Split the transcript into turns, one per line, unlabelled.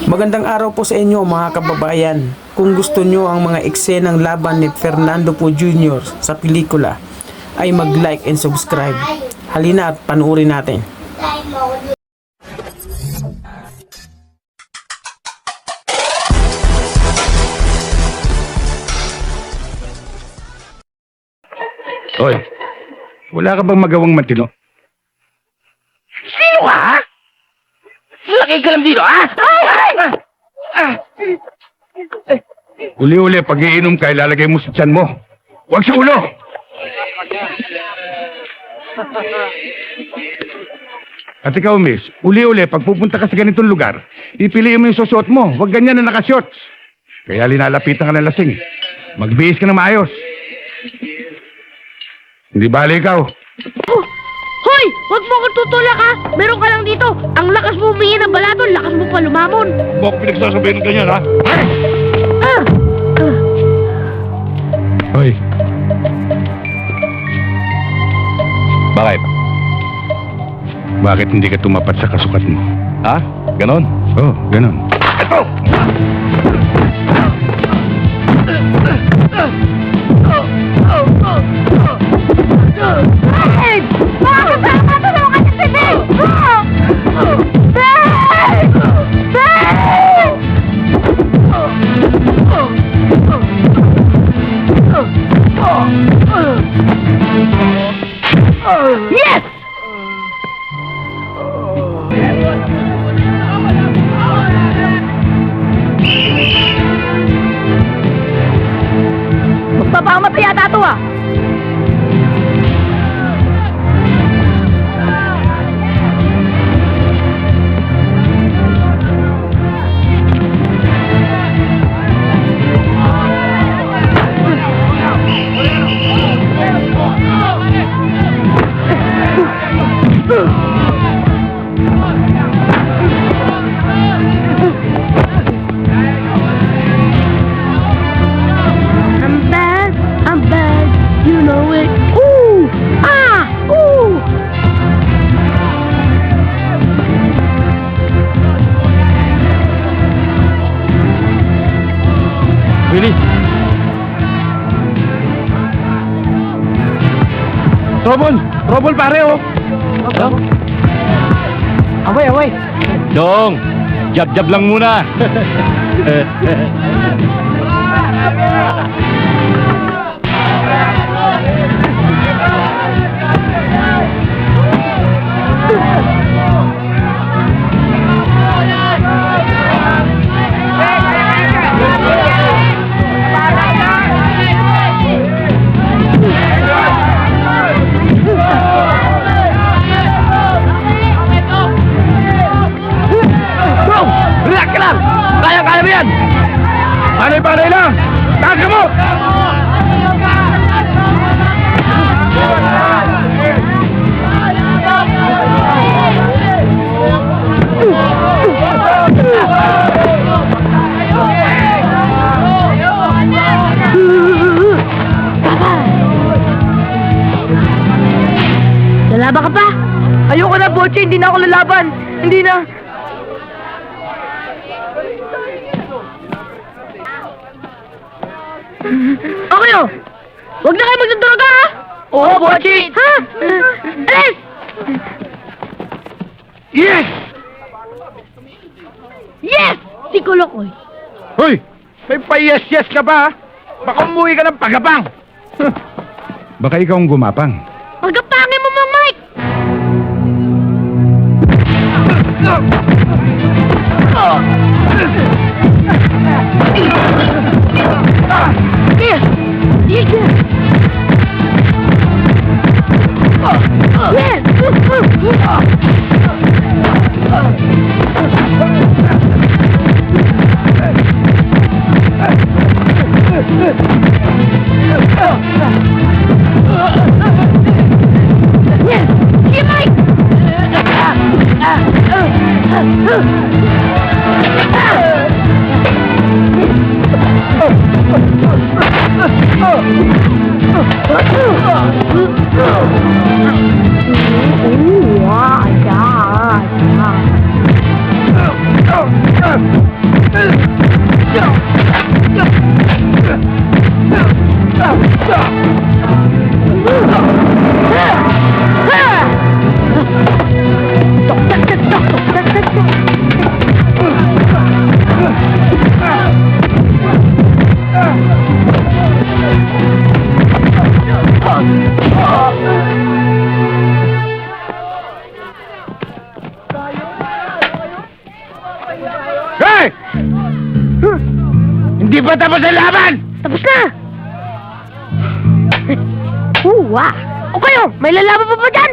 Magandang araw po sa inyo mga kababayan. Kung gusto nyo ang mga eksenang laban ni Fernando Poe Jr. sa pelikula, ay mag-like and subscribe. Halina at panuorin natin.
Hoy, wala ka bang magawang matino?
Sino ka? Laki ka lang dito, ha?
Uli-uli, pag iinom ka, ilalagay mo sa tiyan mo. Huwag sa ulo! At ikaw, miss, uli-uli, pag pupunta ka sa ganitong lugar, ipiliin mo yung susuot mo. Huwag ganyan na nakashorts. Kaya linalapitan ka ng lasing. Magbihis ka ng maayos. Hindi bali ikaw.
Hoy! Huwag mo akong tutulak, ha! Meron ka lang dito. Ang lakas mo humingi ng balaton, lakas mo pa lumamon.
Huwag pinagsasabihin ng ganyan, ha?
Ah!
Hoy. Bakit? Bakit hindi ka tumapat sa kasukat mo? Ha? Ganon? Oo, ganon. Ito!
Ben! Bakit ba matulungan niyo si Ben? Ben! Ben! Yes! Magpapamatay yata ito, ah! I'm bad, you know it. Ooh! Ah! Ooh!
Willie! Trouble! Trouble, pare, oh!
Away, away.
Dong! Jab-jab lang muna!
Relax ka lang! Kaya-kaya mo yan!
Panay-panay lang! Taga mo!
Lalaban ka pa?
Ayoko na, Boche. Hindi na ako lalaban. Hindi na.
Okay, oh! Huwag na kayo magduduraga, ha?
Oo, Boche.
Ha? Alis!
Yes!
Yes! Si Kulokoy.
Hoy! May pa-yes-yes ka ba, ha? Baka umuwi ka ng pagapang! Baka ikaw ang gumapang.
Pagkapangin mo, Mang Mike! Yes! Sige, Mike!
ba tapos ang laban?
Tapos na! Uwa! O kayo, may lalaban pa ba dyan?